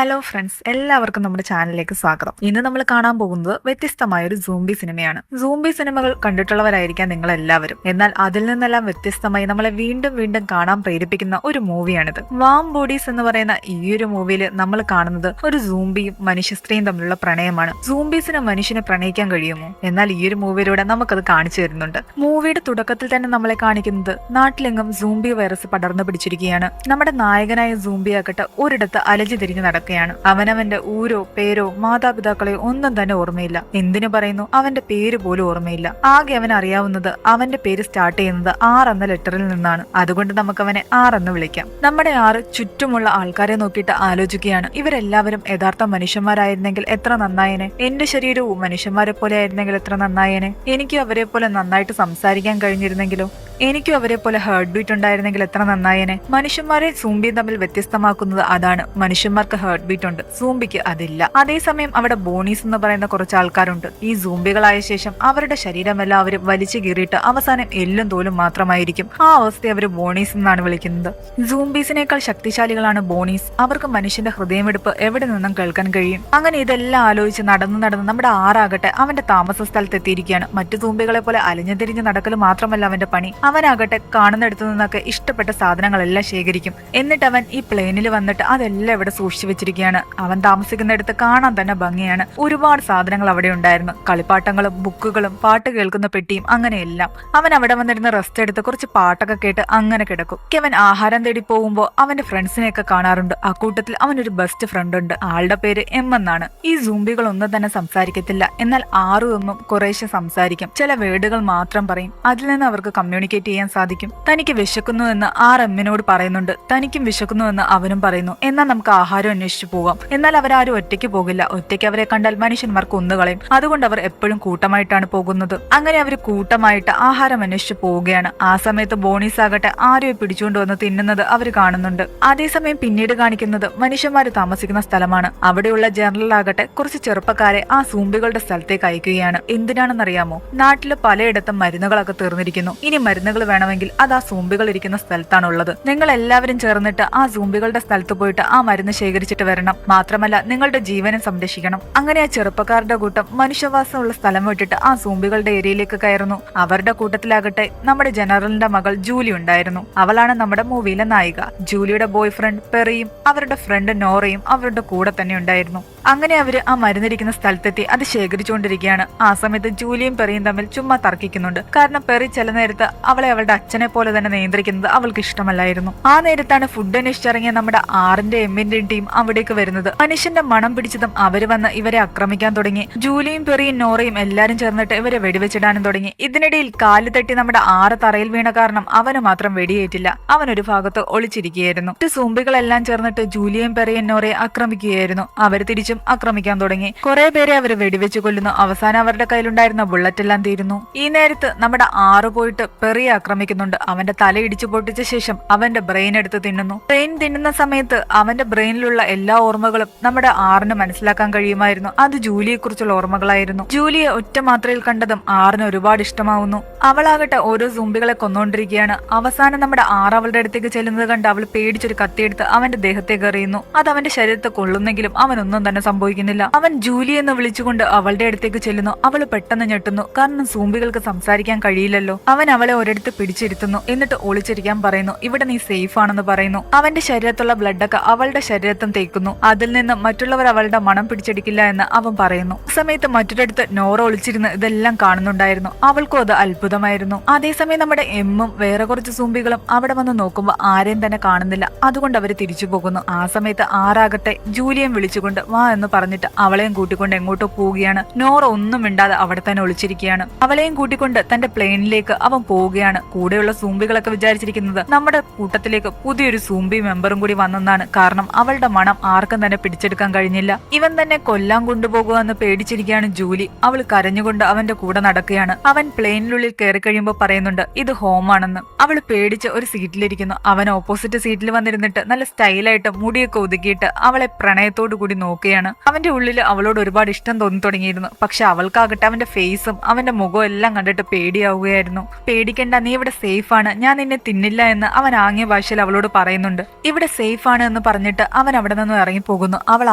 Hello friends, എല്ലാവർക്കും നമ്മുടെ ചാനലിലേക്ക് സ്വാഗതം. ഇന്ന് നമ്മൾ കാണാൻ പോകുന്നത് വ്യത്യസ്തമായ ഒരു സൂംബി സിനിമയാണ്. സൂംബി സിനിമകൾ കണ്ടിട്ടുള്ളവരായിരിക്കാം നിങ്ങൾ എല്ലാവരും. എന്നാൽ അതിൽ നിന്നെല്ലാം വ്യത്യസ്തമായി നമ്മളെ വീണ്ടും വീണ്ടും കാണാൻ പ്രേരിപ്പിക്കുന്ന ഒരു മൂവിയാണിത്. വാം ബോഡീസ് എന്ന് പറയുന്ന ഈ ഒരു മൂവിയിൽ നമ്മൾ കാണുന്നത് ഒരു സൂംബിയും മനുഷ്യ സ്ത്രീയും തമ്മിലുള്ള പ്രണയമാണ്. സൂംബീസിന് മനുഷ്യനെ പ്രണയിക്കാൻ കഴിയുമോ? എന്നാൽ ഈ ഒരു മൂവിയിലൂടെ നമുക്കത് കാണിച്ചു തരുന്നുണ്ട്. മൂവിയുടെ തുടക്കത്തിൽ തന്നെ നമ്മളെ കാണിക്കുന്നത് നാട്ടിലെങ്ങും സൂംബി വൈറസ് പടർന്നു പിടിച്ചിരിക്കുകയാണ്. നമ്മുടെ നായകനായ സൂംബി ആകട്ടെ ഒരിടത്ത് അലഞ്ഞു തിരിഞ്ഞു നടക്കുകയാണ്. അവനവന്റെ ഊരോ പേരോ മാതാപിതാക്കളെയോ ഒന്നും തന്നെ ഓർമ്മയില്ല. എന്തിനു പറയുന്നു, അവന്റെ പേര് പോലും ഓർമ്മയില്ല. ആകെ അവൻ അറിയാവുന്നത് അവന്റെ പേര് സ്റ്റാർട്ട് ചെയ്യുന്നത് ആർ എന്ന ലെറ്ററിൽ നിന്നാണ്. അതുകൊണ്ട് നമുക്ക് അവനെ ആർ എന്ന് വിളിക്കാം. നമ്മുടെ ആറ് ചുറ്റുമുള്ള ആൾക്കാരെ നോക്കിയിട്ട് ആലോചിക്കുകയാണ്, ഇവരെല്ലാവരും യഥാർത്ഥ മനുഷ്യന്മാരായിരുന്നെങ്കിൽ എത്ര നന്നായേനെ. എന്റെ ശരീരവും മനുഷ്യന്മാരെ പോലെ ആയിരുന്നെങ്കിൽ എത്ര നന്നായേനെ. എനിക്കും അവരെ പോലെ നന്നായിട്ട് സംസാരിക്കാൻ കഴിഞ്ഞിരുന്നെങ്കിലോ, എനിക്കും അവരെ പോലെ ഹാർട്ട് ബീറ്റ് ഉണ്ടായിരുന്നെങ്കിൽ എത്ര നന്നായേനെ. മനുഷ്യന്മാരെ സൂംബിയും തമ്മിൽ വ്യത്യസ്തമാക്കുന്നത് അതാണ്. മനുഷ്യന്മാർക്ക് ഹാർട്ട് ബീറ്റ് ഉണ്ട്, സൂംബിക്ക് അതില്ല. അതേസമയം അവിടെ ബോണീസ് എന്ന് പറയുന്ന കുറച്ച് ആൾക്കാരുണ്ട്. ഈ സൂംബികളായ ശേഷം അവരുടെ ശരീരമെല്ലാം അവർ വലിച്ചു കീറിയിട്ട് അവസാനം എല്ലും തോലും മാത്രമായിരിക്കും. ആ അവസ്ഥയെ അവർ ബോണീസ് എന്നാണ് വിളിക്കുന്നത്. സൂംബീസിനേക്കാൾ ശക്തിശാലികളാണ് ബോണീസ്. അവർക്ക് മനുഷ്യന്റെ ഹൃദയമെടുപ്പ് എവിടെ നിന്നും കേൾക്കാൻ കഴിയും. അങ്ങനെ ഇതെല്ലാം ആലോചിച്ച് നടന്ന് നമ്മുടെ ആറാകട്ടെ അവന്റെ താമസ സ്ഥലത്ത് എത്തിയിരിക്കുകയാണ്. മറ്റു സൂംബികളെ പോലെ അലിഞ്ഞു തിരിഞ്ഞ് നടക്കൽ മാത്രമല്ല അവന്റെ പണി. അവനാകട്ടെ കാണുന്നിടത്തു നിന്നൊക്കെ ഇഷ്ടപ്പെട്ട സാധനങ്ങളെല്ലാം ശേഖരിക്കും. എന്നിട്ട് അവൻ ഈ പ്ലെയിനിൽ വന്നിട്ട് അതെല്ലാം ഇവിടെ സൂക്ഷിച്ചു വെച്ചിരിക്കുകയാണ്. അവൻ താമസിക്കുന്നിടത്ത് കാണാൻ തന്നെ ഭംഗിയാണ്. ഒരുപാട് സാധനങ്ങൾ അവിടെ ഉണ്ടായിരുന്നു. കളിപ്പാട്ടങ്ങളും ബുക്കുകളും പാട്ട് കേൾക്കുന്ന പെട്ടിയും അങ്ങനെയെല്ലാം. അവൻ അവിടെ വന്നിരുന്ന് റെസ്റ്റ് എടുത്ത് കുറച്ച് പാട്ടൊക്കെ കേട്ട് അങ്ങനെ കിടക്കും. അവൻ ആഹാരം തേടി പോകുമ്പോൾ അവന്റെ ഫ്രണ്ട്സിനെയൊക്കെ കാണാറുണ്ട്. അക്കൂട്ടത്തിൽ അവനൊരു ബെസ്റ്റ് ഫ്രണ്ട് ഉണ്ട്. ആളുടെ പേര് എം എന്നാണ്. ഈ സൂംബികൾ ഒന്നും തന്നെ സംസാരിക്കത്തില്ല. എന്നാൽ ആറും എമ്മും കുറേശ്ശെ സംസാരിക്കും. ചില വേർഡുകൾ മാത്രം പറയും. അതിൽ നിന്ന് അവർക്ക് കമ്മ്യൂണിക്കേറ്റ് ചെയ്യാൻ സാധിക്കും. തനിക്ക് വിശക്കുന്നു എന്ന് ആർ എമ്മിനോട് പറയുന്നുണ്ട്. തനിക്കും വിശക്കുന്നു എന്ന് അവനും പറയുന്നു. എന്നാൽ നമുക്ക് ആഹാരം അന്വേഷിച്ചു പോകാം. എന്നാൽ അവരാരും ഒറ്റയ്ക്ക് പോകില്ല. ഒറ്റയ്ക്ക് അവരെ കണ്ടാൽ മനുഷ്യന്മാർ കൊന്നുകളയും. അതുകൊണ്ട് അവർ എപ്പോഴും കൂട്ടമായിട്ടാണ് പോകുന്നത്. അങ്ങനെ അവർ കൂട്ടമായിട്ട് ആഹാരം അന്വേഷിച്ചു പോവുകയാണ്. ആ സമയത്ത് ബോണീസ് ആകട്ടെ ആരെയോ പിടിച്ചുകൊണ്ട് വന്ന് തിന്നുന്നത് അവർ കാണുന്നുണ്ട്. അതേസമയം പിന്നീട് കാണിക്കുന്നത് മനുഷ്യന്മാർ താമസിക്കുന്ന സ്ഥലമാണ്. അവിടെയുള്ള ജനറൽ ആകട്ടെ കുറച്ച് ചെറുപ്പക്കാരെ ആ സൂംബികളുടെ സ്ഥലത്തേക്ക് അയക്കുകയാണ്. എന്തിനാണെന്നറിയാമോ? നാട്ടില് പലയിടത്തും മരുന്നുകളൊക്കെ തീർന്നിരിക്കുന്നു. ഇനി മരുന്നുകൾ വേണമെങ്കിൽ അത് ആ സൂംബികൾ ഇരിക്കുന്ന സ്ഥലത്താണുള്ളത്. നിങ്ങൾ എല്ലാവരും ചേർന്നിട്ട് ആ സൂംബികളുടെ സ്ഥലത്ത് പോയിട്ട് ആ മരുന്ന് ശേഖരിച്ചിട്ട് വരണം. മാത്രമല്ല നിങ്ങളുടെ ജീവനും സംരക്ഷിക്കണം. അങ്ങനെ ആ ചെറുപ്പക്കാരുടെ കൂട്ടം മനുഷ്യവാസമുള്ള സ്ഥലം വിട്ടിട്ട് ആ സൂംബികളുടെ ഏരിയയിലേക്ക് കയറുന്നു. അവരുടെ കൂട്ടത്തിലാകട്ടെ നമ്മുടെ ജനറലിന്റെ മകൾ ജൂലി ഉണ്ടായിരുന്നു. അവളാണ് നമ്മുടെ മൂവിയിലെ നായിക. ജൂലിയുടെ ബോയ് ഫ്രണ്ട് പെറിയും അവരുടെ ഫ്രണ്ട് നോറയും അവരുടെ കൂടെ തന്നെ ഉണ്ടായിരുന്നു. അങ്ങനെ അവര് ആ മരുന്നിരിക്കുന്ന സ്ഥലത്തെത്തി അത് ശേഖരിച്ചുകൊണ്ടിരിക്കുകയാണ്. ആ സമയത്ത് ജൂലിയും പെറിയും തമ്മിൽ ചുമ്മാ തർക്കിക്കുന്നുണ്ട്. കാരണം പെറി ചില നേരത്ത് അവളെ അവളുടെ അച്ഛനെ പോലെ തന്നെ നിയന്ത്രിക്കുന്നത് അവൾക്ക് ഇഷ്ടമല്ലായിരുന്നു. ആ നേരത്താണ് ഫുഡ് അന്വേഷിച്ചിറങ്ങിയ നമ്മുടെ ആറിന്റെ എമ്മിന്റെയും ടീം അവിടേക്ക് വരുന്നത്. മനുഷ്യന്റെ മണം പിടിച്ചതും അവര് വന്ന് ഇവരെ ആക്രമിക്കാൻ തുടങ്ങി. ജൂലിയും പെറിയും നോറയും എല്ലാരും ചേർന്നിട്ട് ഇവരെ വെടിവെച്ചിടാനും തുടങ്ങി. ഇതിനിടയിൽ കാല് തട്ടി നമ്മുടെ ആറ് തറയിൽ വീണ കാരണം അവന് മാത്രം വെടിയേറ്റില്ല. അവനൊരു ഭാഗത്ത് ഒളിച്ചിരിക്കുകയായിരുന്നു. സൂംബികളെല്ലാം ചേർന്നിട്ട് ജൂലിയും പെറിയും നോറയെ ആക്രമിക്കുകയായിരുന്നു. അവർ തിരിച്ചും ആക്രമിക്കാൻ തുടങ്ങി. കുറെ പേരെ അവര് വെടിവെച്ച് കൊല്ലുന്നു. അവസാനം അവരുടെ കയ്യിലുണ്ടായിരുന്ന ബുള്ളറ്റ് എല്ലാം തീരുന്നു. ഈ നേരത്ത് നമ്മുടെ ആറ് പോയിട്ട് പെറിയെ ആക്രമിക്കുന്നുണ്ട്. അവന്റെ തല ഇടിച്ചു പൊട്ടിച്ച ശേഷം അവന്റെ ബ്രെയിൻ എടുത്ത് തിന്നുന്നു. ബ്രെയിൻ തിന്നുന്ന സമയത്ത് അവന്റെ ബ്രെയിനിലുള്ള എല്ലാ ഓർമ്മകളും നമ്മുടെ ആറിന് മനസ്സിലാക്കാൻ കഴിയുമായിരുന്നു. അത് ജൂലിയെ കുറിച്ചുള്ള ഓർമ്മകളായിരുന്നു. ജൂലിയെ ഒറ്റ മാത്രയിൽ കണ്ടതും ആറിന് ഒരുപാട് ഇഷ്ടമാവുന്നു. അവളാകട്ടെ ഓരോ സൂംബികളെ കൊന്നുകൊണ്ടിരിക്കുകയാണ്. അവസാനം നമ്മുടെ ആറ് അവളുടെ അടുത്തേക്ക് ചെല്ലുന്നത് കണ്ട് അവൾ പേടിച്ചൊരു കത്തിയെടുത്ത് അവന്റെ ദേഹത്തേക്ക് എറിയുന്നു. അത് അവന്റെ ശരീരത്തെ കൊള്ളുന്നെങ്കിലും അവനൊന്നും തന്നെ സംഭവിക്കുന്നില്ല. അവൻ ജൂലി എന്ന് വിളിച്ചുകൊണ്ട് അവളുടെ അടുത്തേക്ക് ചെല്ലുന്നു. അവള് പെട്ടെന്ന് ഞെട്ടുന്നു. കാരണം സൂംബികൾക്ക് സംസാരിക്കാൻ കഴിയില്ലല്ലോ. അവൻ അവളെ ഒരിടത്ത് പിടിച്ചിരുത്തുന്നു. എന്നിട്ട് ഒളിച്ചിരിക്കാൻ പറയുന്നു. ഇവിടെ നീ സേഫ് ആണെന്ന് പറയുന്നു. അവന്റെ ശരീരത്തുള്ള ബ്ലഡൊക്കെ അവളുടെ ശരീരത്തും തേക്കുന്നു. അതിൽ നിന്ന് മറ്റുള്ളവർ അവളുടെ മണം പിടിച്ചെടുക്കില്ല എന്ന് അവൻ പറയുന്നു. ആ സമയത്ത് മറ്റൊരിടത്ത് നോറ ഒളിച്ചിരുന്ന് ഇതെല്ലാം കാണുന്നുണ്ടായിരുന്നു. അവൾക്കും അത് അത്ഭുതമായിരുന്നു. അതേസമയം നമ്മുടെ എമ്മും വേറെ കുറച്ച് സൂംബികളും അവിടെ വന്ന് നോക്കുമ്പോൾ ആരെയും തന്നെ കാണുന്നില്ല. അതുകൊണ്ട് അവര് തിരിച്ചു പോകുന്നു. ആ സമയത്ത് ആറാകട്ടെ ജൂലിയം വിളിച്ചുകൊണ്ട് വാ എന്ന് പറഞ്ഞിട്ട് അവളെയും കൂട്ടിക്കൊണ്ട് എങ്ങോട്ടോ പോവുകയാണ്. നോറ ഒന്നും മിണ്ടാതെ അവിടെ തന്നെ ഒളിച്ചിരിക്കുകയാണ്. അവളെയും കൂട്ടിക്കൊണ്ട് തന്റെ പ്ലെയിനിലേക്ക് അവൻ പോവുകയാണ്. കൂടെയുള്ള സൂംബികളൊക്കെ വിചാരിച്ചിരിക്കുന്നത് നമ്മുടെ കൂട്ടത്തിലേക്ക് പുതിയൊരു സൂംബി മെമ്പറും കൂടി വന്നെന്നാണ്. കാരണം അവളുടെ മണം ആർക്കും തന്നെ പിടിച്ചെടുക്കാൻ കഴിഞ്ഞില്ല. ഇവൻ തന്നെ കൊല്ലാൻ കൊണ്ടുപോകുക എന്ന് പേടിച്ചിരിക്കുകയാണ് ജൂലി. അവൾ കരഞ്ഞുകൊണ്ട് അവന്റെ കൂടെ നടക്കുകയാണ്. അവൻ പ്ലെയിനിനുള്ളിൽ കയറി കഴിയുമ്പോൾ പറയുന്നുണ്ട് ഇത് ഹോമാണെന്ന്. അവൾ പേടിച്ച് ഒരു സീറ്റിലിരിക്കുന്നു. അവൻ ഓപ്പോസിറ്റ് സീറ്റിൽ വന്നിരുന്നിട്ട് നല്ല സ്റ്റൈലായിട്ട് മുടിയൊക്കെ ഒതുക്കിയിട്ട് അവളെ പ്രണയത്തോടു കൂടി നോക്കുകയാണ്. ഇരിക്കുകയാണ്. അവന്റെ ഉള്ളിൽ അവളോട് ഒരുപാട് ഇഷ്ടം തോന്നി തുടങ്ങിയിരുന്നു. പക്ഷെ അവൾക്കാകട്ടെ അവന്റെ ഫേസും അവന്റെ മുഖവും എല്ലാം കണ്ടിട്ട് പേടിയാവുകയായിരുന്നു. പേടിക്കണ്ട, നീ ഇവിടെ സേഫ് ആണ്, ഞാൻ നിന്നെ തിന്നില്ല എന്ന് അവൻ ആംഗ്യ ഭാഷയിൽ അവളോട് പറയുന്നുണ്ട്. ഇവിടെ സേഫ് ആണ് എന്ന് പറഞ്ഞിട്ട് അവൻ അവിടെ നിന്നും ഇറങ്ങിപ്പോകുന്നു. അവൾ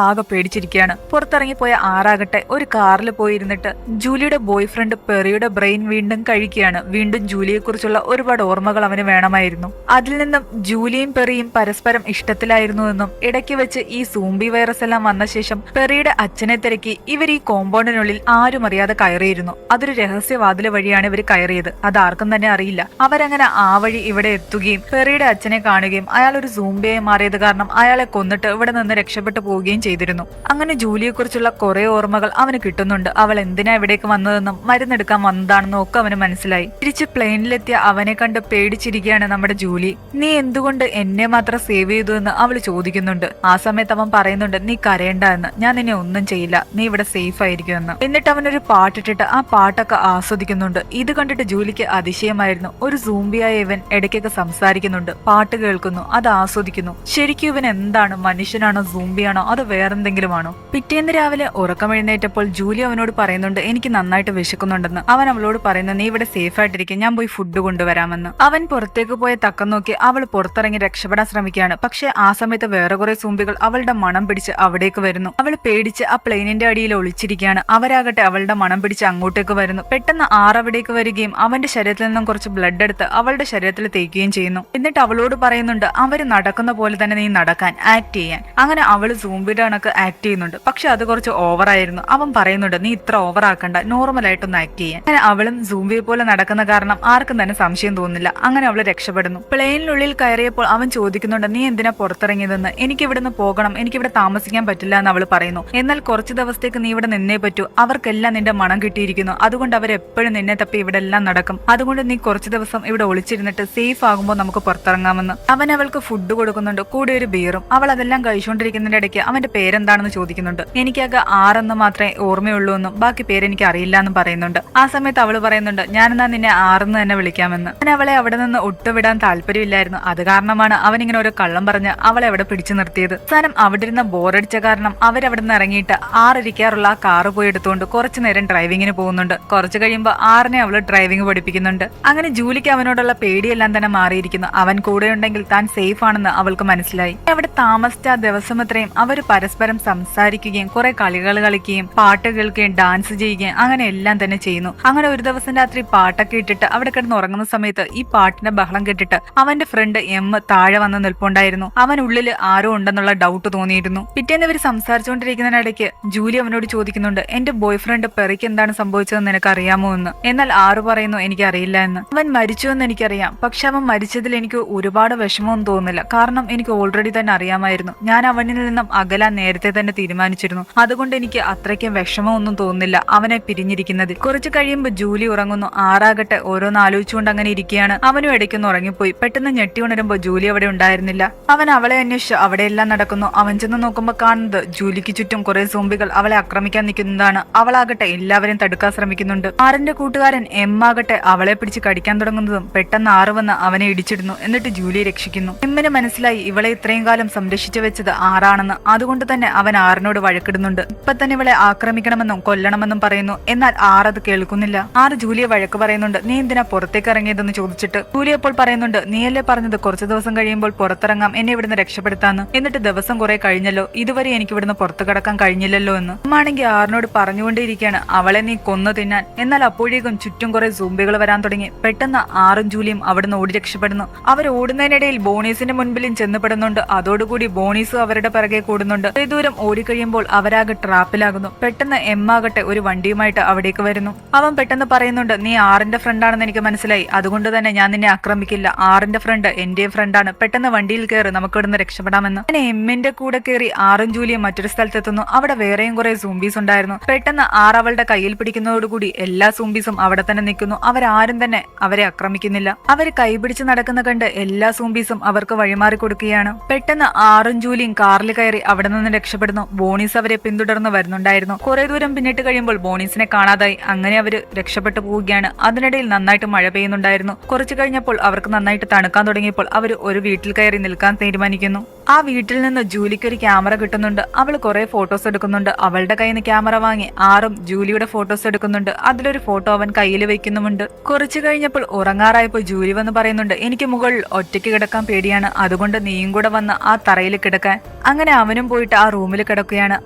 ആകെ പേടിച്ചിരിക്കുകയാണ്. പുറത്തിറങ്ങിപ്പോയ ആറാകട്ടെ ഒരു കാറിൽ പോയിരുന്നിട്ട് ജൂലിയുടെ ബോയ് ഫ്രണ്ട് പെറിയുടെ ബ്രെയിൻ വീണ്ടും കഴിക്കുകയാണ്. വീണ്ടും ജൂലിയെ കുറിച്ചുള്ള ഒരുപാട് ഓർമ്മകൾ അവന് വേണമായിരുന്നു. അതിൽ നിന്നും ജൂലിയും പെറിയും പരസ്പരം ഇഷ്ടത്തിലായിരുന്നു എന്നും ഇടയ്ക്ക് വെച്ച് ഈ സൂംബി വൈറസ് എല്ലാം വന്ന ശേഷം പെറിയുടെ അച്ഛനെ തിരക്കി ഇവർ ഈ കോമ്പൗണ്ടിനുള്ളിൽ ആരും അറിയാതെ കയറിയിരുന്നു. അതൊരു രഹസ്യവാതില് വഴിയാണ് ഇവർ കയറിയത്. അത് ആർക്കും തന്നെ അറിയില്ല. അവരങ്ങനെ ആ വഴി ഇവിടെ എത്തുകയും പെറിയുടെ അച്ഛനെ കാണുകയും അയാൾ ഒരു സൂംബിയായി മാറിയത് കാരണം അയാളെ കൊന്നിട്ട് ഇവിടെ നിന്ന് രക്ഷപ്പെട്ടു പോവുകയും ചെയ്തിരുന്നു. അങ്ങനെ ജൂലിയെ കുറിച്ചുള്ള കുറെ ഓർമ്മകൾ അവന് കിട്ടുന്നുണ്ട്. അവൾ എന്തിനാ ഇവിടേക്ക് വന്നതെന്നും മരുന്നെടുക്കാൻ വന്നതാണെന്നും ഒക്കെ അവന് മനസ്സിലായി. തിരിച്ച് പ്ലെയിനിലെത്തിയ അവനെ കണ്ട് പേടിച്ചിരിക്കുകയാണ് നമ്മുടെ ജൂലി. നീ എന്തുകൊണ്ട് എന്നെ മാത്രം സേവ് ചെയ്തു എന്ന് അവൾ ചോദിക്കുന്നുണ്ട്. ആ സമയത്ത് അവൻ പറയുന്നുണ്ട്, നീ കരയണ്ട എന്ന്, ഞാൻ നിന്നെ ഒന്നും ചെയ്യില്ല, നീ ഇവിടെ സേഫ് ആയിരിക്കുമെന്ന്. എന്നിട്ട് അവനൊരു പാട്ടിട്ടിട്ട് ആ പാട്ടൊക്കെ ആസ്വദിക്കുന്നുണ്ട്. ഇത് കണ്ടിട്ട് ജൂലിക്ക് അതിശയമായിരുന്നു. ഒരു സൂംബിയായ ഇവൻ ഇടയ്ക്കൊക്കെ സംസാരിക്കുന്നുണ്ട്, പാട്ട് കേൾക്കുന്നു, അത് ആസ്വദിക്കുന്നു. ശരിക്കും ഇവൻ എന്താണ്, മനുഷ്യനാണോ സൂംബിയാണോ അതോ വേറെന്തെങ്കിലും ആണോ? പിറ്റേന്ന് രാവിലെ ഉറക്കമെഴുന്നേറ്റപ്പോൾ ജൂലി അവനോട് പറയുന്നുണ്ട്, എനിക്ക് നന്നായിട്ട് വിശക്കുന്നുണ്ടെന്ന്. അവൻ അവളോട് പറയുന്നു, നീ ഇവിടെ സേഫ് ആയിട്ടിരിക്കും, ഞാൻ പോയി ഫുഡ് കൊണ്ടുവരാമെന്ന്. അവൻ പുറത്തേക്ക് പോയ തക്കം നോക്കി അവൾ പുറത്തിറങ്ങി രക്ഷപ്പെടാൻ ശ്രമിക്കുകയാണ്. പക്ഷെ ആ സമയത്ത് വേറെ കുറെ സൂംബികൾ അവളുടെ മണം പിടിച്ച് അവിടേക്ക് വരുന്നു. അവൾ പേടിച്ച് ആ പ്ലെയിനിന്റെ അടിയിൽ ഒളിച്ചിരിക്കുകയാണ്. അവരാകട്ടെ അവളുടെ മണം പിടിച്ച് അങ്ങോട്ടേക്ക് വരുന്നു. പെട്ടെന്ന് ആറവിടേക്ക് വരികയും അവന്റെ ശരീരത്തിൽ നിന്നും കുറച്ച് ബ്ലഡ് എടുത്ത് അവളുടെ ശരീരത്തിൽ തേക്കുകയും ചെയ്യുന്നു. എന്നിട്ട് അവളോട് പറയുന്നുണ്ട്, അവര് നടക്കുന്ന പോലെ തന്നെ നീ നടക്കാൻ, ആക്ട് ചെയ്യാൻ. അങ്ങനെ അവള് സൂംബിയുടെ കണക്ക് ആക്ട് ചെയ്യുന്നുണ്ട്. പക്ഷെ അത് കുറച്ച് ഓവറായിരുന്നു. അവൻ പറയുന്നുണ്ട്, നീ ഇത്ര ഓവർ ആക്കണ്ട, നോർമൽ ആയിട്ടൊന്ന് ആക്ട് ചെയ്യാൻ. അങ്ങനെ അവളും സൂംബിയെ പോലെ നടക്കുന്ന കാരണം ആർക്കും തന്നെ സംശയം തോന്നുന്നില്ല. അങ്ങനെ അവള് രക്ഷപ്പെടുന്നു. പ്ലെയിനിനുള്ളിൽ കയറിയപ്പോൾ അവൻ ചോദിക്കുന്നുണ്ട്, നീ എന്തിനാ പുറത്തിറങ്ങിയതെന്ന്. എനിക്ക് ഇവിടുന്ന് പോകണം, എനിക്കിവിടെ താമസിക്കാൻ പറ്റില്ല എന്ന് അവള് പറയുന്നു. എന്നാൽ കുറച്ച് ദിവസത്തേക്ക് നീ ഇവിടെ നിന്നേ പറ്റൂ, അവർക്കെല്ലാം നിന്റെ മണം കിട്ടിയിരിക്കുന്നു, അതുകൊണ്ട് അവരെപ്പോഴും നിന്നെ തപ്പി ഇവിടെ എല്ലാം നടക്കും. അതുകൊണ്ട് നീ കുറച്ച് ദിവസം ഇവിടെ ഒളിച്ചിരുന്നിട്ട് സേഫ് ആകുമ്പോൾ നമുക്ക് പുറത്തിറങ്ങാമെന്ന്. അവൻ അവൾക്ക് ഫുഡ് കൊടുക്കുന്നുണ്ട്, കൂടെ ഒരു ബിയറും. അവൾ അതെല്ലാം കഴിച്ചുകൊണ്ടിരിക്കുന്നതിന്റെ ഇടയ്ക്ക് അവന്റെ പേരെന്താണെന്ന് ചോദിക്കുന്നുണ്ട്. എനിക്കാകെ ആറെന്ന് മാത്രമേ ഓർമ്മയുള്ളൂ എന്നും ബാക്കി പേരെനിക്ക് അറിയില്ല എന്നും പറയുന്നുണ്ട്. ആ സമയത്ത് അവള് പറയുന്നുണ്ട്, ഞാനെന്നാ നിന്നെ ആറെന്ന് തന്നെ വിളിക്കാമെന്ന്. അവൻ അവളെ അവിടെ നിന്ന് ഒട്ടുവിടാൻ താല്പര്യമില്ലായിരുന്നു. അത് കാരണമാണ് അവൻ ഇങ്ങനെ ഒരു കള്ളം പറഞ്ഞ് അവളെ അവിടെ പിടിച്ചു നിർത്തിയത്. അവസാനം അവിടെ ഇരുന്ന് ബോറടിച്ച കാരണം അവരവിടെ നിന്ന് ഇറങ്ങിയിട്ട് ആറിരിക്കാറുള്ള ആ കാറ് പോയി എടുത്തുകൊണ്ട് കുറച്ചു നേരം ഡ്രൈവിങ്ങിന് പോകുന്നുണ്ട്. കുറച്ചു കഴിയുമ്പോൾ ആറിനെ അവള് ഡ്രൈവിംഗ് പഠിപ്പിക്കുന്നുണ്ട്. അങ്ങനെ ജൂലിക്ക് അവനോടുള്ള പേടിയെല്ലാം തന്നെ മാറിയിരിക്കുന്നു. അവൻ കൂടെ ഉണ്ടെങ്കിൽ താൻ സേഫ് ആണെന്ന് അവൾക്ക് മനസ്സിലായി. അവിടെ താമസിച്ച ആ ദിവസം അത്രയും അവർ പരസ്പരം സംസാരിക്കുകയും കുറെ കളികൾ കളിക്കുകയും പാട്ട് കേൾക്കുകയും ഡാൻസ് ചെയ്യുകയും അങ്ങനെ എല്ലാം തന്നെ ചെയ്യുന്നു. അങ്ങനെ ഒരു ദിവസം രാത്രി പാട്ടൊക്കെ ഇട്ടിട്ട് അവിടെ കിടന്ന് ഉറങ്ങുന്ന സമയത്ത് ഈ പാട്ടിന്റെ ബഹളം കേട്ടിട്ട് അവന്റെ ഫ്രണ്ട് എം താഴെ വന്ന് നിൽപ്പുണ്ടായിരുന്നു. അവൻ ഉള്ളിൽ ആരോ ഉണ്ടെന്നുള്ള ഡൗട്ട് തോന്നിയിരുന്നു. പിറ്റേന്ന് ഇവർ സംസാരിച്ചുകൊണ്ടിരിക്കുന്നതിനിടയ്ക്ക് ജൂലി അവനോട് ചോദിക്കുന്നുണ്ട്, എന്റെ ബോയ് ഫ്രണ്ട് പെറിക്ക് എന്താണ് സംഭവിച്ചതെന്ന് നിനക്ക് അറിയാമോ എന്ന്. എന്നാൽ ആറ് പറയുന്നു, എനിക്ക് അറിയില്ല എന്ന്. അവൻ മരിച്ചു എന്ന് എനിക്കറിയാം, പക്ഷെ അവൻ മരിച്ചതിൽ എനിക്ക് ഒരുപാട് വിഷമമൊന്നും തോന്നുന്നില്ല. കാരണം എനിക്ക് ഓൾറെഡി തന്നെ അറിയാമായിരുന്നു. ഞാൻ അവനിൽ നിന്നും അകലാൻ നേരത്തെ തന്നെ തീരുമാനിച്ചിരുന്നു. അതുകൊണ്ട് എനിക്ക് അത്രയ്ക്കും വിഷമമൊന്നും തോന്നുന്നില്ല അവനെ പിരിഞ്ഞിരിക്കുന്നത്. കുറച്ചു കഴിയുമ്പോൾ ജൂലി ഉറങ്ങുന്നു. ആറാകട്ടെ ഓരോന്ന് ആലോചിച്ചുകൊണ്ട് അങ്ങനെ ഇരിക്കുകയാണ്. അവനും ഇടയ്ക്കൊന്ന് ഉറങ്ങിപ്പോയി. പെട്ടെന്ന് ഞെട്ടി ഉണരുമ്പോൾ ജൂലി അവിടെ ഉണ്ടായിരുന്നില്ല. അവൻ അവളെ അന്വേഷിച്ച് അവിടെയെല്ലാം നടക്കുന്നു. അവൻ ചെന്ന് നോക്കുമ്പോൾ കാണുന്നത് ജൂലിക്ക് ചുറ്റും കുറെ സോംബികൾ അവളെ ആക്രമിക്കാൻ നിൽക്കുന്നതാണ്. അവളാകട്ടെ എല്ലാവരെയും തടുക്കാൻ ശ്രമിക്കുന്നുണ്ട്. ആറിന്റെ കൂട്ടുകാരൻ എം ആകട്ടെ അവളെ പിടിച്ച് കടിക്കാൻ തുടങ്ങുന്നതും പെട്ടെന്ന് ആറ് വന്ന് അവനെ ഇടിച്ചിടുന്നു. എന്നിട്ട് ജൂലിയെ രക്ഷിക്കുന്നു. എമ്മിന് മനസ്സിലായി ഇവളെ ഇത്രയും കാലം സംരക്ഷിച്ചു വെച്ചത് ആറാണെന്ന്. അതുകൊണ്ട് തന്നെ അവൻ ആറിനോട് വഴക്കിടുന്നുണ്ട്. ഇപ്പൊ തന്നെ ഇവളെ ആക്രമിക്കണമെന്നും കൊല്ലണമെന്നും പറയുന്നു. എന്നാൽ ആറത് കേൾക്കുന്നില്ല. ആറ് ജൂലിയെ വഴക്ക് പറയുന്നുണ്ട്. നീ എന്തിനാ പുറത്തേക്ക് ഇറങ്ങിയതെന്ന് ചോദിച്ചിട്ട് ജൂലി അപ്പോൾ പറയുന്നുണ്ട്, നീയല്ലേ പറഞ്ഞത് കുറച്ചു ദിവസം കഴിയുമ്പോൾ പുറത്തിറങ്ങാം, എന്നെ ഇവിടുന്ന് രക്ഷപ്പെടുത്താന്ന്. എന്നിട്ട് ദിവസം കുറെ കഴിഞ്ഞല്ലോ, ഇതുവരെ എനിക്ക് ഇവിടുന്ന് പുറത്തു കടക്കാൻ കഴിഞ്ഞില്ലല്ലോ എന്ന്. അമ്മാണെങ്കിൽ ആറിനോട് പറഞ്ഞുകൊണ്ടേയിരിക്കുകയാണ് അവളെ നീ കൊന്നു തിന്നാൻ. എന്നാൽ അപ്പോഴേക്കും ചുറ്റും കുറെ സൂംബികൾ വരാൻ തുടങ്ങി. പെട്ടെന്ന് ആറും ജൂലിയും അവിടുന്ന് ഓടി രക്ഷപ്പെടുന്നു. അവർ ഓടുന്നതിനിടയിൽ ബോണീസിന്റെ മുൻപിലും ചെന്നപ്പെടുന്നുണ്ട്. അതോടുകൂടി ബോണീസും അവരുടെ പിറകെ കൂടുന്നുണ്ട്. കുറേ ദൂരം ഓടിക്കഴിയുമ്പോൾ അവരാകെ ട്രാപ്പിലാകുന്നു. പെട്ടെന്ന് എം ആകട്ടെ ഒരു വണ്ടിയുമായിട്ട് അവിടേക്ക് വരുന്നു. അവൻ പെട്ടെന്ന് പറയുന്നുണ്ട്, നീ ആറിന്റെ ഫ്രണ്ടാണെന്ന് എനിക്ക് മനസ്സിലായി, അതുകൊണ്ട് തന്നെ ഞാൻ നിന്നെ ആക്രമിക്കില്ല. ആറിന്റെ ഫ്രണ്ട് എന്റെയും ഫ്രണ്ടാണ്. പെട്ടെന്ന് വണ്ടിയിൽ കയറി നമുക്ക് ഇവിടുന്ന് രക്ഷപ്പെടാമെന്ന്. അങ്ങനെ എമ്മിന്റെ കൂടെ കയറി ആറും ജൂലിയും മറ്റൊരു സ്ഥലത്തെത്തുന്നു. അവിടെ വേറെയും കുറെ സൂംബീസ് ഉണ്ടായിരുന്നു. പെട്ടെന്ന് ആറ് അവളുടെ കയ്യിൽ പിടിക്കുന്നതോടുകൂടി എല്ലാ സൂംബീസും അവിടെ തന്നെ നിൽക്കുന്നു. അവരാരും തന്നെ അവരെ ആക്രമിക്കുന്നില്ല. അവര് കൈപിടിച്ച് നടക്കുന്ന കണ്ട് എല്ലാ സൂംബീസും അവർക്ക് വഴിമാറി കൊടുക്കുകയാണ്. പെട്ടെന്ന് ആറും ജൂലിയും കാറിൽ കയറി അവിടെ നിന്ന് രക്ഷപ്പെടുന്നു. ബോണീസ് അവരെ പിന്തുടർന്ന് വരുന്നുണ്ടായിരുന്നു. കുറെ ദൂരം പിന്നിട്ട് കഴിയുമ്പോൾ ബോണീസിനെ കാണാതായി. അങ്ങനെ അവര് രക്ഷപ്പെട്ടു പോവുകയാണ്. അതിനിടയിൽ നന്നായിട്ട് മഴ പെയ്യുന്നുണ്ടായിരുന്നു. കുറച്ചു കഴിഞ്ഞപ്പോൾ അവർക്ക് നന്നായിട്ട് തണുക്കാൻ തുടങ്ങിയപ്പോൾ അവർ ഒരു വീട്ടിൽ കയറി നിൽക്കാൻ തീരുമാനിക്കുന്നു. ആ വീട്ടിൽ നിന്ന് ജൂലിക്ക് ഒരു ക്യാമറ കിട്ടുന്നുണ്ട്. അവൾ കുറെ ഫോട്ടോസ് എടുക്കുന്നുണ്ട്. അവളുടെ കയ്യിൽ നിന്ന് ക്യാമറ വാങ്ങി ആറും ജൂലിയുടെ ഫോട്ടോസ് എടുക്കുന്നുണ്ട്. അതിലൊരു ഫോട്ടോ അവൻ കയ്യിൽ വെക്കുന്നുമുണ്ട്. കുറച്ചു കഴിഞ്ഞപ്പോൾ ഉറങ്ങാറായപ്പോൾ ജൂലി വന്ന് പറയുന്നുണ്ട്, എനിക്ക് മുകളിൽ ഒറ്റയ്ക്ക് കിടക്കാൻ പേടിയാണ്, അതുകൊണ്ട് നീയും കൂടെ വന്ന് ആ തറയിൽ കിടക്കാൻ. അങ്ങനെ അവനും പോയിട്ട് ആ റൂമിൽ കിടക്കുകയാണ്.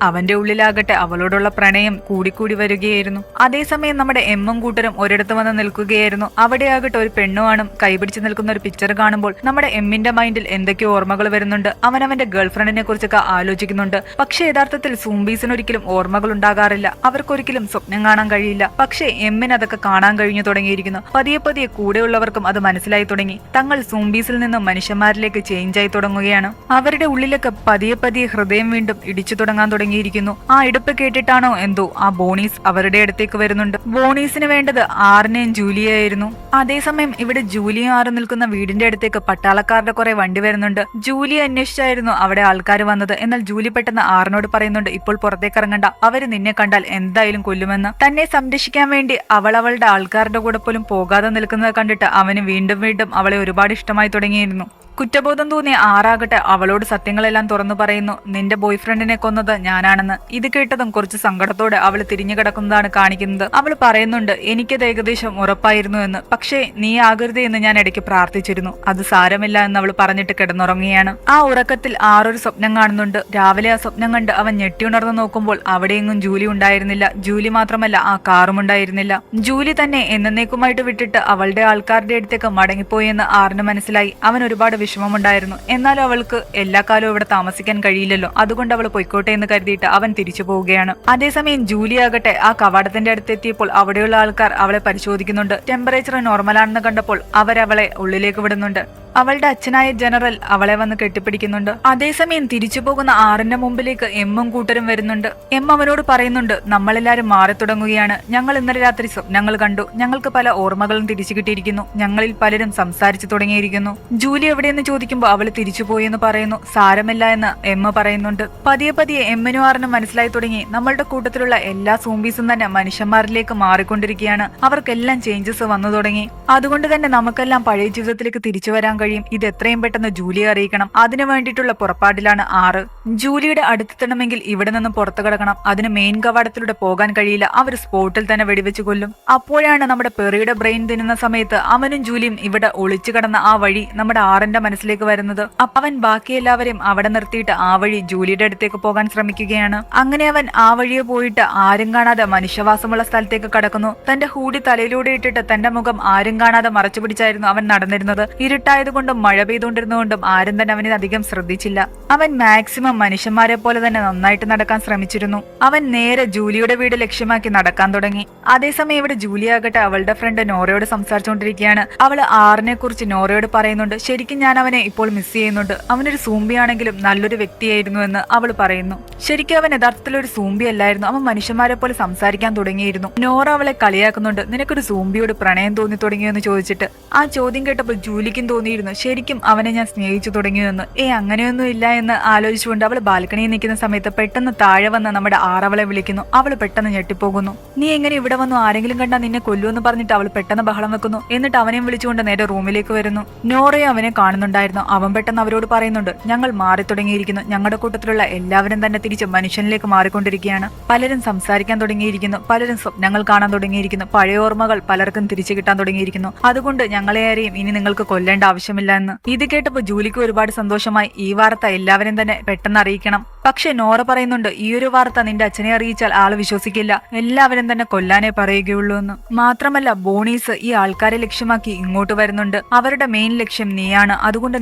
അവന്റെ ഉള്ളിലാകട്ടെ അവളോടുള്ള പ്രണയം കൂടിക്കൂടി വരികയായിരുന്നു. അതേസമയം നമ്മുടെ എമ്മും കൂട്ടരും ഒരിടത്ത് വന്ന് നിൽക്കുകയായിരുന്നു. അവിടെയാകട്ടെ ഒരു പെണ്ണുവാണും കൈപിടിച്ച് നിൽക്കുന്ന ഒരു പിക്ചർ കാണുമ്പോൾ നമ്മുടെ എമ്മിന്റെ മൈൻഡിൽ എന്തൊക്കെയോ ഓർമ്മകൾ വരുന്നുണ്ട്. അവൻ അവന്റെ ഗേൾഫ്രണ്ടിനെ കുറിച്ചൊക്കെ ആലോചിക്കുന്നുണ്ട്. പക്ഷെ യഥാർത്ഥത്തിൽ സൂംബീസിന് ഒരിക്കലും ഓർമ്മകൾ ഉണ്ടാകാറില്ല. അവർക്കൊരിക്കലും സ്വപ്നം കാണാൻ കഴിയില്ല. പക്ഷേ എമ്മിന് അതൊക്കെ കാണാൻ കഴിഞ്ഞു തുടങ്ങിയിരിക്കുന്നു. പതിയെ പതിയെ കൂടെയുള്ളവർക്കും അത് മനസ്സിലായി തുടങ്ങി. തങ്ങൾ സൂംബീസിൽ നിന്നും മനുഷ്യന്മാരിലേക്ക് ചേഞ്ച് ആയി തുടങ്ങുകയാണ്. അവരുടെ ഉള്ളിലൊക്കെ പതിയെ പതിയെ ഹൃദയം വീണ്ടും ഇടിച്ചു തുടങ്ങാൻ തുടങ്ങിയിരിക്കുന്നു. ആ ഇടുപ്പ് കേട്ടിട്ടാണോ എന്തോ ആ ബോണീസ് അവരുടെ അടുത്തേക്ക് വരുന്നുണ്ട്. ബോണീസിന് വേണ്ടത് ആറിനെയും ജൂലിയായിരുന്നു. അതേസമയം ഇവിടെ ജൂലിയും ആറും നിൽക്കുന്ന വീടിന്റെ അടുത്തേക്ക് പട്ടാളക്കാരുടെ കുറെ വണ്ടി വരുന്നുണ്ട്. ജൂലിയെ അന്വേഷിച്ചായിരുന്നു അവിടെ ആൾക്കാർ വന്നത്. എന്നാൽ ജൂലി പെട്ടെന്ന് ആറിനോട് പറയുന്നുണ്ട്, ഇപ്പോൾ പുറത്തേക്ക് ഇറങ്ങണ്ട, അവര് നിന്നെ കണ്ടാൽ എന്തായാലും കൊല്ലുമെന്ന്. തന്നെ സംരക്ഷിക്കാൻ വേണ്ടി അവൾ അവളുടെ ആൾക്കാരുടെ കൂടെ പോലും പോകാതെ നിൽക്കുന്നത് കണ്ടിട്ട് അവന് വീണ്ടും വീണ്ടും അവളെ ഒരുപാട് ഇഷ്ടമായി തുടങ്ങിയിരുന്നു. കുറ്റബോധം തോന്നിയ ആറാകട്ടെ അവളോട് സത്യങ്ങളെല്ലാം തുറന്നു പറയുന്നു. നിന്റെ ബോയ്ഫ്രണ്ടിനെ കൊന്നത് ഞാനാണെന്ന്. ഇത് കേട്ടതും കുറച്ച് സങ്കടത്തോടെ അവൾ തിരിഞ്ഞു കിടക്കുന്നതാണ് കാണിക്കുന്നത്. അവൾ പറയുന്നുണ്ട്, എനിക്കത് ഏകദേശം ഉറപ്പായിരുന്നു എന്ന്. പക്ഷേ നീ ആകരുതേ എന്ന് ഞാൻ ഇടയ്ക്ക് പ്രാർത്ഥിച്ചിരുന്നു. അത് സാരമില്ല എന്ന് അവൾ പറഞ്ഞിട്ട് കിടന്നുറങ്ങുകയാണ്. ആ ഉറക്കത്തിൽ ആറൊരു സ്വപ്നം കാണുന്നുണ്ട്. രാവിലെ ആ സ്വപ്നം കണ്ട് അവൻ ഞെട്ടിയുണർന്നു നോക്കുമ്പോൾ അവിടെയെങ്ങും ജൂലി ഉണ്ടായിരുന്നില്ല. ജൂലി മാത്രമല്ല ആ കാറും ഉണ്ടായിരുന്നില്ല. ജൂലി തന്നെ എന്നേക്കുമായിട്ട് വിട്ടിട്ട് അവളുടെ ആൾക്കാരുടെ അടുത്തേക്ക് മടങ്ങിപ്പോയെന്ന് ആറിന് മനസ്സിലായി. അവൻ ഒരുപാട് വിഷമമുണ്ടായിരുന്നു. എന്നാലും അവൾക്ക് എല്ലാ കാലവും ഇവിടെ താമസിക്കാൻ കഴിയില്ലല്ലോ. അതുകൊണ്ട് അവൾ പൊയ്ക്കോട്ടെ എന്ന് കരുതിയിട്ട് അവൻ തിരിച്ചു പോവുകയാണ്. അതേസമയം ജൂലി ആകട്ടെ ആ കവാടത്തിന്റെ അടുത്തെത്തിയപ്പോൾ അവിടെയുള്ള ആൾക്കാർ അവളെ പരിശോധിക്കുന്നുണ്ട്. ടെമ്പറേച്ചർ നോർമലാണെന്ന് കണ്ടപ്പോൾ അവരവളെ ഉള്ളിലേക്ക് വിടുന്നുണ്ട്. അവളുടെ അച്ഛനായ ജനറൽ അവളെ വന്ന് കെട്ടിപ്പിടിക്കുന്നുണ്ട്. അതേസമയം തിരിച്ചു പോകുന്ന ആറിന്റെ മുമ്പിലേക്ക് എമ്മും കൂട്ടരും വരുന്നുണ്ട്. എം അവനോട് പറയുന്നുണ്ട്, നമ്മളെല്ലാരും മാറി തുടങ്ങുകയാണ്. ഞങ്ങൾ ഇന്നലെ രാത്രി സ്വപ്നങ്ങൾ കണ്ടു. ഞങ്ങൾക്ക് പല ഓർമ്മകളും തിരിച്ചു കിട്ടിയിരിക്കുന്നു. ഞങ്ങളിൽ പലരും സംസാരിച്ചു തുടങ്ങിയിരിക്കുന്നു. ജൂലി എവിടെയെന്ന് ചോദിക്കുമ്പോൾ അവൾ തിരിച്ചുപോയി എന്ന് പറയുന്നു. സാരമില്ല എന്ന് എം പറയുന്നുണ്ട്. പതിയെ പതിയെ എമ്മിനും ആറിനും മനസ്സിലായി തുടങ്ങി, നമ്മളുടെ കൂട്ടത്തിലുള്ള എല്ലാ സൂംബീസും തന്നെ മനുഷ്യന്മാരിലേക്ക് മാറിക്കൊണ്ടിരിക്കുകയാണ്. അവർക്കെല്ലാം ചേഞ്ചസ് വന്നു തുടങ്ങി. അതുകൊണ്ട് തന്നെ നമുക്കെല്ലാം പഴയ ജീവിതത്തിലേക്ക് തിരിച്ചു വരാൻ കഴിയും. ഇത് എത്രയും പെട്ടെന്ന് ജൂലിയെ അറിയിക്കണം. അതിനു വേണ്ടിയിട്ടുള്ള പുറപ്പാടിലാണ് ആറ്. ജൂലിയുടെ അടുത്തെത്തണമെങ്കിൽ ഇവിടെ നിന്ന് പുറത്തു കിടക്കണം. അതിന് മെയിൻ കവാടത്തിലൂടെ പോകാൻ കഴിയില്ല. അവർ സ്പോട്ടിൽ തന്നെ വെടിവെച്ച് കൊല്ലും. അപ്പോഴാണ് നമ്മുടെ പെറിയുടെ ബ്രെയിൻ തിന്നുന്ന സമയത്ത് അവനും ജൂലിയും ഇവിടെ ഒളിച്ചു കിടന്ന ആ വഴി നമ്മുടെ ആറിന്റെ മനസ്സിലേക്ക് വരുന്നത്. അവൻ ബാക്കി എല്ലാവരെയും അവിടെ നിർത്തിയിട്ട് ആ വഴി ജൂലിയുടെ അടുത്തേക്ക് പോകാൻ ശ്രമിക്കുകയാണ്. അങ്ങനെ അവൻ ആ വഴിയെ പോയിട്ട് ആരും കാണാതെ മനുഷ്യവാസമുള്ള സ്ഥലത്തേക്ക് കടക്കുന്നു. തന്റെ ഹൂഡി തലയിലൂടെ ഇട്ടിട്ട് തന്റെ മുഖം ആരും കാണാതെ മറച്ചു പിടിച്ചായിരുന്നു അവൻ നടന്നിരുന്നത്. ഇരുട്ടായതുകൊണ്ടും മഴ പെയ്തുകൊണ്ടിരുന്നുകൊണ്ടും ആരും തന്നെ അവനെ അധികം ശ്രദ്ധിച്ചില്ല. അവൻ മാക്സിമം മനുഷ്യന്മാരെ പോലെ തന്നെ നന്നായിട്ട് നടക്കാൻ ശ്രമിച്ചിരുന്നു. അവൻ നേരെ ജൂലിയുടെ വീട് ലക്ഷ്യമാക്കി നടക്കാൻ തുടങ്ങി. അതേസമയം ഇവിടെ ജൂലിയാകട്ടെ അവളുടെ ഫ്രണ്ട് നോറയോട് സംസാരിച്ചുകൊണ്ടിരിക്കുകയാണ്. അവള് ആറിനെ കുറിച്ച് നോറയോട് പറയുന്നുണ്ട്, ശരിക്കും ഞാൻ അവനെ ഇപ്പോൾ മിസ് ചെയ്യുന്നുണ്ട്. അവനൊരു സൂംബിയാണെങ്കിലും നല്ലൊരു വ്യക്തിയായിരുന്നു എന്ന് അവൾ പറയുന്നു. ശരിക്കും അവൻ യഥാർത്ഥത്തിൽ ഒരു സൂംബി അല്ലായിരുന്നു. അവൻ മനുഷ്യന്മാരെ പോലെ സംസാരിക്കാൻ തുടങ്ങിയിരുന്നു. നോറ അവളെ കളിയാക്കുന്നുണ്ട്, നിനക്കൊരു സൂംബിയോട് പ്രണയം തോന്നി തുടങ്ങിയെന്ന് ചോദിച്ചിട്ട്. ആ ചോദ്യം കേട്ടപ്പോൾ ജൂലിക്കും തോന്നിയിരുന്നു, ശരിക്കും അവനെ ഞാൻ സ്നേഹിച്ചു തുടങ്ങിയെന്ന്. അങ്ങനെയൊന്നും ഇല്ല എന്ന് ആലോചിച്ചുകൊണ്ട് അവൾ ബാൽക്കണിയിൽ നിൽക്കുന്ന സമയത്ത് പെട്ടെന്ന് താഴെ വന്ന് നമ്മുടെ ആറവളെ വിളിക്കുന്നു. അവൾ പെട്ടെന്ന് ഞെട്ടിപ്പോകുന്നു. നീ എങ്ങനെ ഇവിടെ വന്നു? ആരെങ്കിലും കണ്ടാൽ നിന്നെ കൊല്ലുമെന്ന് പറഞ്ഞിട്ട് അവൾ പെട്ടെന്ന് ബഹളം വെക്കുന്നു. എന്നിട്ട് അവനെയും വിളിച്ചുകൊണ്ട് നേരെ റൂമിലേക്ക് വരുന്നു. നോറയെ അവനെ കാണുന്നുണ്ടായിരുന്നു. അവൻ പെട്ടെന്ന് അവരോട് പറയുന്നുണ്ട്, ഞങ്ങൾ മാറി തുടങ്ങിയിരിക്കുന്നു. ഞങ്ങളുടെ കൂട്ടത്തിലുള്ള എല്ലാവരും തന്നെ തിരിച്ച് മനുഷ്യനിലേക്ക് മാറിക്കൊണ്ടിരിക്കുകയാണ്. പലരും സംസാരിക്കാൻ തുടങ്ങിയിരിക്കുന്നു. പലരും സ്വപ്നങ്ങൾ കാണാൻ തുടങ്ങിയിരിക്കുന്നു. പഴയ ഓർമ്മകൾ പലർക്കും തിരിച്ചു കിട്ടാൻ തുടങ്ങിയിരിക്കുന്നു. അതുകൊണ്ട് ഞങ്ങളെ ആരെയും ഇനി നിങ്ങൾക്ക് കൊല്ലേണ്ട ആവശ്യമില്ല എന്ന്. ഇത് കേട്ടപ്പോൾ ജൂലിക്ക് ഒരുപാട് സന്തോഷമായി. ഈ വാർത്ത എല്ലാവരും തന്നെ പെട്ടെന്ന് അറിയിക്കണം. പക്ഷെ നോറ പറയുന്നുണ്ട്, ഈ ഒരു വാർത്ത നിന്റെ അച്ഛനെ അറിയിച്ചാൽ ആള് വിശ്വസിക്കില്ല. എല്ലാവരും തന്നെ കൊല്ലാനേ പറയുകയുള്ളൂ എന്ന്. മാത്രമല്ല ബോണീസ് ഈ ആൾക്കാരെ ലക്ഷ്യമാക്കി ഇങ്ങോട്ട് വരുന്നുണ്ട്. അവരുടെ മെയിൻ ലക്ഷ്യം നീയാണ്. അതുകൊണ്ട്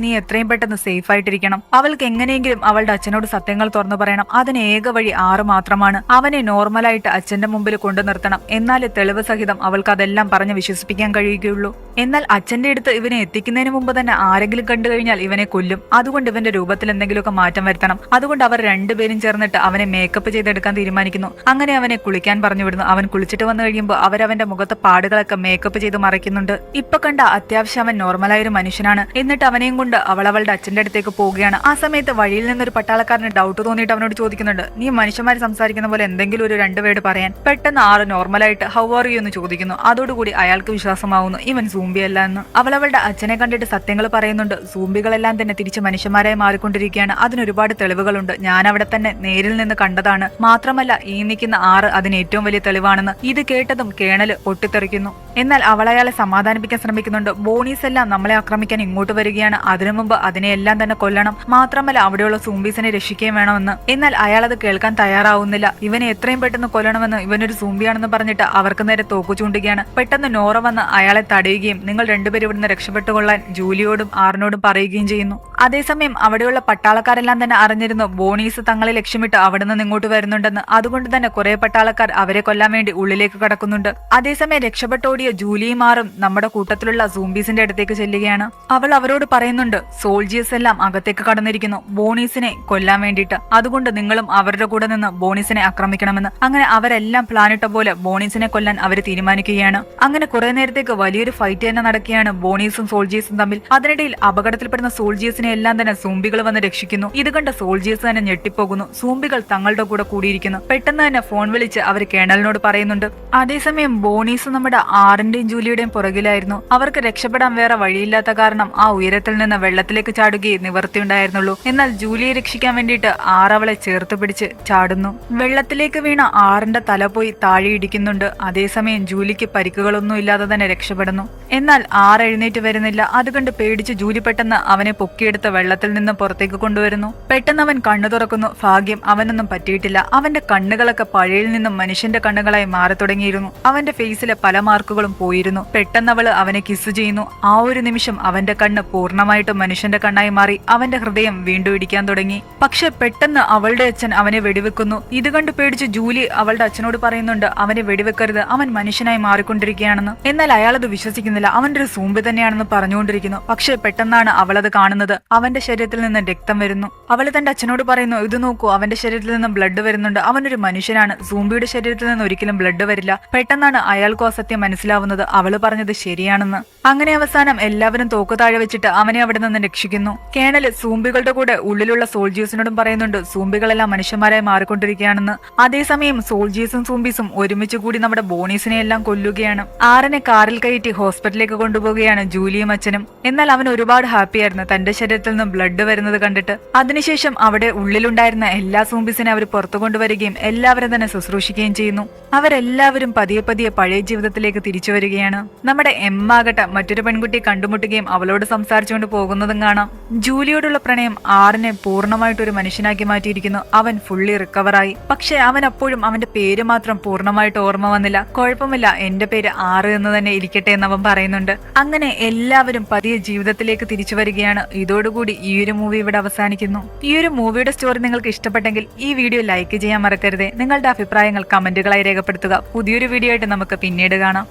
നീ എത്രയും പെട്ടെന്ന് സേഫ് ആയിട്ടിരിക്കണം. അവൾക്ക് എങ്ങനെയെങ്കിലും അവളുടെ അച്ഛനോട് സത്യങ്ങൾ തുറന്നു പറയണം. അതിന് ഏക വഴി ആറ് മാത്രമാണ്. അവനെ നോർമലായിട്ട് അച്ഛന്റെ മുമ്പിൽ കൊണ്ടു നിർത്തണം. എന്നാലേ തെളിവ് സഹിതം അവൾക്ക് അതെല്ലാം പറഞ്ഞ് വിശ്വസിപ്പിക്കാൻ കഴിയുകയുള്ളൂ. എന്നാൽ അച്ഛന്റെ അടുത്ത് ഇവനെ എത്തിക്കുന്നതിന് മുമ്പ് തന്നെ ആരെങ്കിലും കണ്ടു കഴിഞ്ഞാൽ ഇവനെ കൊല്ലും. അതുകൊണ്ട് ഇവന്റെ രൂപത്തിൽ എന്തെങ്കിലുമൊക്കെ മാറ്റം വരുത്തണം. അതുകൊണ്ട് അവർ രണ്ടുപേരും ചേർന്നിട്ട് അവനെ മേക്കപ്പ് ചെയ്തെടുക്കാൻ തീരുമാനിക്കുന്നു. അങ്ങനെ അവനെ കുളിക്കാൻ പറഞ്ഞു വിടുന്നു. അവൻ കുളിച്ചിട്ട് വന്നു കഴിയുമ്പോൾ അവരവന്റെ മുഖത്തെ പാടുകളൊക്കെ മേക്കപ്പ് ചെയ്ത് മറയ്ക്കുന്നുണ്ട്. ഇപ്പൊ കണ്ട അത്യാവശ്യം അവൻ നോർമലായ ഒരു മനുഷ്യനാണ്. എന്നിട്ട് അവനെയും കൊണ്ട് അവളുടെ അച്ഛന്റെ അടുത്തേക്ക് പോവുകയാണ്. ആ സമയത്ത് വഴിയിൽ നിന്നൊരു പട്ടാളക്കാരന് ഡൗട്ട് തോന്നിയിട്ട് അവനോട് ചോദിക്കുന്നുണ്ട്, നീ മനുഷ്യന്മാർ സംസാരിക്കുന്ന പോലെ എന്തെങ്കിലും ഒരു രണ്ടുപേര് പറയാൻ. പെട്ടെന്ന് ആറ് നോർമലായിട്ട് ഹൗ ആർ യു എന്ന് ചോദിക്കുന്നു. അതോടുകൂടി അയാൾക്ക് വിശ്വാസമാവുന്നു ഇവൻ സൂംബി അല്ല എന്ന്. അവളുടെ അച്ഛനെ കണ്ടിട്ട് സത്യം സത്യങ്ങൾ പറയുന്നുണ്ട്. സൂംബികളെല്ലാം തന്നെ തിരിച്ച് മനുഷ്യന്മാരായി മാറിക്കൊണ്ടിരിക്കുകയാണ്. അതിനൊരുപാട് തെളിവുകളുണ്ട്. ഞാൻ അവിടെ തന്നെ നേരിൽ നിന്ന് കണ്ടതാണ്. മാത്രമല്ല ഈ നിൽക്കുന്ന 6 അതിന് ഏറ്റവും വലിയ തെളിവാണെന്ന്. ഇത് കേട്ടതും കേണൽ പൊട്ടിത്തെറിക്കുന്നു. എന്നാൽ അവൾ അയാളെ സമാധാനിപ്പിക്കാൻ ശ്രമിക്കുന്നുണ്ട്. ബോണീസ് എല്ലാം നമ്മളെ ആക്രമിക്കാൻ ഇങ്ങോട്ട് വരികയാണ്. അതിനു മുമ്പ് അതിനെയെല്ലാം തന്നെ കൊല്ലണം. മാത്രമല്ല അവിടെയുള്ള സൂംബീസിനെ രക്ഷിക്കുകയും വേണമെന്ന്. എന്നാൽ അയാൾ അത് കേൾക്കാൻ തയ്യാറാവുന്നില്ല. ഇവനെ എത്രയും പെട്ടെന്ന് കൊല്ലണമെന്ന്, ഇവനൊരു സൂംബിയാണെന്ന് പറഞ്ഞിട്ട് അവർക്ക് നേരെ തോക്കു ചൂണ്ടുകയാണ്. പെട്ടെന്ന് നോറ വന്ന് അയാളെ തടയുകയും നിങ്ങൾ രണ്ടുപേരും ഇവിടുന്ന് രക്ഷപ്പെട്ടുകൊള്ളാൻ ജൂലിയോടും ആറിനോടും പറയുകയും ചെയ്യുന്നു. അതേസമയം അവിടെയുള്ള പട്ടാളക്കാരെല്ലാം തന്നെ അറിഞ്ഞിരുന്നു ബോണീസ് തങ്ങളെ ലക്ഷ്യമിട്ട് അവിടെ നിന്ന് ഇങ്ങോട്ട് വരുന്നുണ്ടെന്ന്. അതുകൊണ്ട് തന്നെ കുറെ പട്ടാളക്കാർ അവരെ കൊല്ലാൻ വേണ്ടി ഉള്ളിലേക്ക് കടക്കുന്നുണ്ട്. അതേസമയം രക്ഷപ്പെട്ടോടിയ ജൂലിയും ആറും നമ്മുടെ കൂട്ടത്തിലുള്ള സൂംബീസിന്റെ അടുത്തേക്ക് ചെല്ലുകയാണ്. അവൾ അവരോട് പറയുന്നുണ്ട് സോൾജിയേഴ്സ് എല്ലാം അകത്തേക്ക് കടന്നിരിക്കുന്നു ബോണീസിനെ കൊല്ലാൻ വേണ്ടിയിട്ട്. അതുകൊണ്ട് നിങ്ങളും അവരുടെ കൂടെ നിന്ന് ബോണീസിനെ ആക്രമിക്കണമെന്ന്. അങ്ങനെ അവരെല്ലാം പ്ലാനിട്ട പോലെ ബോണീസിനെ കൊല്ലാൻ അവർ തീരുമാനിക്കുകയാണ്. അങ്ങനെ കുറെ നേരത്തേക്ക് വലിയൊരു ഫൈറ്റ് തന്നെ നടക്കുകയാണ് ബോണീസും സോൾജിയേഴ്സും തമ്മിൽ. അതിനിടയിൽ അപകടത്തിൽപ്പെടുന്ന സോൾജിയേഴ്സിനെ എല്ലാം തന്നെ സൂംബികൾ വന്ന് രക്ഷിക്കുന്നു. ഇത് കണ്ട സോൾജിയേഴ്സ് തന്നെ ഞെട്ടിപ്പോകുന്നു. സൂംബികൾ തങ്ങളുടെ കൂടെ കൂടിയിരിക്കുന്നു. പെട്ടെന്ന് തന്നെ ഫോൺ വിളിച്ച് അവർ കേണലിനോട് പറയുന്നുണ്ട്. അതേസമയം ബോണീസ് നമ്മുടെ ആറിന്റെയും ജൂലിയുടെയും പുറകിലായിരുന്നു. അവർക്ക് രക്ഷപ്പെടാൻ വേറെ വഴിയില്ലാത്ത കാരണം ആ ഉയരത്തിൽ നിന്ന് വെള്ളത്തിലേക്ക് ചാടുകയും നിവർത്തിയുണ്ടായിരുന്നുള്ളൂ. എന്നാൽ ജൂലിയെ രക്ഷിക്കാൻ വേണ്ടിയിട്ട് അവളെ ചേർത്ത് പിടിച്ച് ചാടുന്നു. വെള്ളത്തിലേക്ക് വീണ ആറിന്റെ തല പോയി താഴെ ഇടിക്കുന്നുണ്ട്. അതേസമയം ജൂലിക്ക് പരിക്കുകളൊന്നും ഇല്ലാതെ തന്നെ രക്ഷപ്പെടുന്നു. എന്നാൽ എഴുന്നേറ്റ് വരുന്നില്ല. അതുകണ്ട് പേടിച്ച് ജൂലി പെട്ടെന്ന് അവനെ പൊക്കിയെടുത്ത് വെള്ളത്തിൽ നിന്ന് പുറത്തേക്ക് കൊണ്ടുവരുന്നു. പെട്ടെന്ന് അവൻ കണ്ണു തുറക്കുന്നു. ഭാഗ്യം അവനൊന്നും പറ്റിയിട്ടില്ല. അവന്റെ കണ്ണുകളൊക്കെ പഴയിൽ നിന്നും മനുഷ്യന്റെ കണ്ണുകളായി മാറി തുടങ്ങിയിരുന്നു. അവന്റെ ഫേസിലെ പല മാർക്കുകളും പോയിരുന്നു. പെട്ടെന്ന് അവള് അവനെ കിസ് ചെയ്യുന്നു. ആ ഒരു നിമിഷം അവന്റെ കണ്ണ് പൂർണ്ണമായിട്ടും മനുഷ്യന്റെ കണ്ണായി മാറി. അവന്റെ ഹൃദയം വീണ്ടും ഇടിക്കാൻ തുടങ്ങി. പക്ഷെ പെട്ടെന്ന് അവളുടെ അച്ഛൻ അവനെ വെടിവെക്കുന്നു. ഇത് കണ്ട് പേടിച്ച് ജൂലി അവളുടെ അച്ഛനോട് പറയുന്നുണ്ട് അവനെ വെടിവെക്കരുത്, അവൻ മനുഷ്യനായി മാറിക്കൊണ്ടിരിക്കുകയാണെന്ന്. എന്നാൽ അയാളത് വിശ്വസിക്കുന്നില്ല. അവന്റെ ഒരു സൂംബി തന്നെയാണെന്ന് പറഞ്ഞുകൊണ്ടിരിക്കുന്നു. പക്ഷെ പെട്ടെന്നാണ് അവളത് കാണുന്നത്. അവന്റെ ശരീരത്തിൽ നിന്ന് രക്തം വരുന്നു. അവള് തന്റെ അച്ഛനോട് പറയുന്നു ഇത് നോക്കൂ, അവന്റെ ശരീരത്തിൽ നിന്ന് ബ്ലഡ് വരുന്നുണ്ട്. അവനൊരു മനുഷ്യനാണ്. സൂംബിയുടെ ശരീരത്തിൽ നിന്ന് ഒരിക്കലും ബ്ലഡ് വരില്ല. പെട്ടെന്നാണ് അയാൾക്കും ആ സത്യം മനസ്സിലാവുന്നത്. അവള് പറഞ്ഞത് ശരിയാണെന്ന്. അങ്ങനെ അവസാനം എല്ലാവരും തോക്ക് താഴെ വെച്ചിട്ട് അവനെ അവിടെ നിന്ന് രക്ഷിക്കുന്നു. കേണല് സൂംബികളുടെ കൂടെ ഉള്ളിലുള്ള സോൾജിയേഴ്സിനോടും പറയുന്നുണ്ട് സൂംബികളെല്ലാം മനുഷ്യന്മാരായി മാറിക്കൊണ്ടിരിക്കുകയാണെന്ന്. അതേസമയം സോൾജിയേഴ്സും സൂംബീസും ഒരുമിച്ച് കൂടി നമ്മുടെ ബോണീസിനെ എല്ലാം കൊല്ലുകയാണ്. ആറിനെ കാറിൽ കയറ്റി ഹോസ്പിറ്റലിലേക്ക് കൊണ്ടുപോവുകയാണ് ജൂലിയും അച്ഛനും. എന്നാൽ അവൻ ഒരുപാട് ഹാപ്പിയായിരുന്നു തന്റെ ശരീരത്തിൽ നിന്ന് ബ്ലഡ് വരുന്നത് കണ്ടിട്ട്. അതിനുശേഷം അവിടെ ഉള്ളിലുണ്ടായിരുന്ന എല്ലാ സൂംബീസിനെ അവർ പുറത്തു കൊണ്ടുവരികയും എല്ലാവരും തന്നെ ശുശ്രൂഷിക്കുകയും ചെയ്യുന്നു. അവരെല്ലാവരും പതിയെ പതിയെ പഴയ ജീവിതത്തിലേക്ക് തിരിച്ചു വരികയാണ്. നമ്മുടെ എമ്മാകട്ടെ മറ്റൊരു പെൺകുട്ടിയെ കണ്ടുമുട്ടുകയും അവളോട് സംസാരിച്ചുകൊണ്ട് പോകുന്നതും കാണാം. ജൂലിയോടുള്ള പ്രണയം ആറിനെ പൂർണ്ണമായിട്ടൊരു മനുഷ്യനാക്കി മാറ്റിയിരിക്കുന്നു. അവൻ ഫുള്ളി റിക്കവറായി. പക്ഷെ അവൻ അപ്പോഴും അവന്റെ പേര് മാത്രം പൂർണ്ണമായിട്ട് ഓർമ്മ വന്നില്ല. കുഴപ്പമില്ല, എന്റെ പേര് ആറ് എന്ന് തന്നെ ഇരിക്കട്ടെ എന്ന് അവൻ പറയുന്നുണ്ട്. അങ്ങനെ എല്ലാവരും പതിയെ ജീവിതത്തിലേക്ക് തിരിച്ചു വരികയാണ്. ഇതോടുകൂടി ഈ ഒരു മൂവി ഇവിടെ അവസാനിക്കുന്നു. ഈ ഒരു മൂവിയുടെ സ്റ്റോറി നിങ്ങൾക്ക് ഇഷ്ടപ്പെട്ടെങ്കിൽ ഈ വീഡിയോ ലൈക്ക് ചെയ്യാൻ മറക്കരുത്. നിങ്ങളുടെ അഭിപ്രായങ്ങൾ കമന്റുകളായി രേഖപ്പെടുത്തുക. പുതിയൊരു വീഡിയോ ആയിട്ട് നമുക്ക് പിന്നീട് കാണാം.